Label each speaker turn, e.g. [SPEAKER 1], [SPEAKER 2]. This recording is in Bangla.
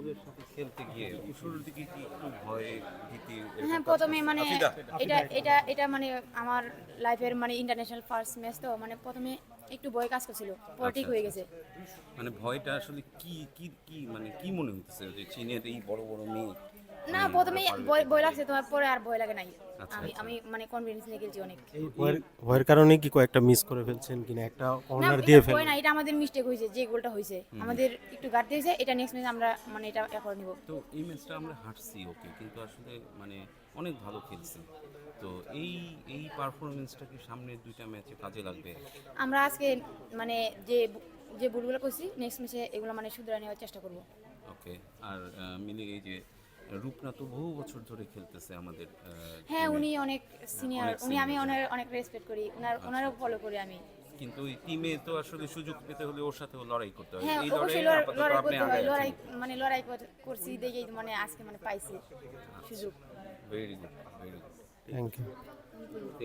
[SPEAKER 1] ওদের সাথে খেলতে গিয়ে শুরুর দিকে কি একটু ভয় ভীতি
[SPEAKER 2] হ্যাঁ, প্রথমে মানে এটা মানে আমার লাইফের মানে ইন্টারন্যাশনাল ফার্স্ট ম্যাচ, তো মানে প্রথমে একটু ভয় কাজ করছিল, পরে ঠিক হয়ে গেছে।
[SPEAKER 1] মানে ভয়টা আসলে কি কি কি মানে কি মনে হচ্ছে যে চীনের এই বড় বড় মেয়ে
[SPEAKER 2] না,
[SPEAKER 1] মানে
[SPEAKER 2] প্রথমে
[SPEAKER 1] ওরা পারবে
[SPEAKER 2] ভয়
[SPEAKER 1] কি
[SPEAKER 2] ভয়
[SPEAKER 1] না?
[SPEAKER 2] লাগছে, তোমার পরে আর ভয় লাগে নাই।
[SPEAKER 1] আচ্ছা
[SPEAKER 2] আমি
[SPEAKER 1] আচ্ছা
[SPEAKER 2] আমি মানে কনফিডেন্স নিয়ে খেলছি অনেক।
[SPEAKER 3] এই ভয়ের কারণে কি কয়েকটা মিস করে ফেলছেন কিনা, একটা
[SPEAKER 2] না,
[SPEAKER 3] কর্নার
[SPEAKER 2] এটা
[SPEAKER 3] দিয়ে
[SPEAKER 2] ভয় না,
[SPEAKER 3] ফেললেন?
[SPEAKER 2] এটা আমাদের মিস্টেক হয়েছে, যে গোলটা হয়েছে আমাদের একটু গার্ড দিয়েছে, এটা নেক্সট ম্যাচ আমরা মানে এটা এখন নিব।
[SPEAKER 1] তো এই ম্যাচটা আমরা হারছি ওকে, কিন্তু আসলে মানে অনেক ভালো খেলছি। তো এই এই পারফরমেন্সটা কি সামনের দুইটা ম্যাচে কাজে লাগবে?
[SPEAKER 2] আমরা আজকে মানে যে যে ভুলগুলো করছি নেক্সট ম্যাচে এগুলো মানে শুধরে নেওয়ার চেষ্টা করব।
[SPEAKER 1] ওকে। আর মিলি, এই যে রূপনা তো বহু বছর ধরে খেলতেছে আমাদের
[SPEAKER 2] হ্যাঁ,
[SPEAKER 1] টিমে।
[SPEAKER 2] উনি অনেক সিনিয়র,
[SPEAKER 1] অনেক
[SPEAKER 2] উনি আমি
[SPEAKER 1] senior,
[SPEAKER 2] অনেক রেসপেক্ট করি, ওনারও ফলো করি আমি।
[SPEAKER 1] কিন্তু ওই টিমে তো আসলে সুযোগ পেতে হলে ওর সাথেও লড়াই করতে হয়।
[SPEAKER 2] হ্যাঁ,
[SPEAKER 1] এই
[SPEAKER 2] অবশ্যই
[SPEAKER 1] লড়াইয়ে আপাতত
[SPEAKER 2] লড়াই
[SPEAKER 1] আপনি
[SPEAKER 2] করতে হয়,
[SPEAKER 1] আগায় আছেন।
[SPEAKER 2] মানে লড়াই করছি দেখেই মানে আজকে মানে পাইছি সুযোগ।
[SPEAKER 1] Very good, very good.
[SPEAKER 3] Thank you.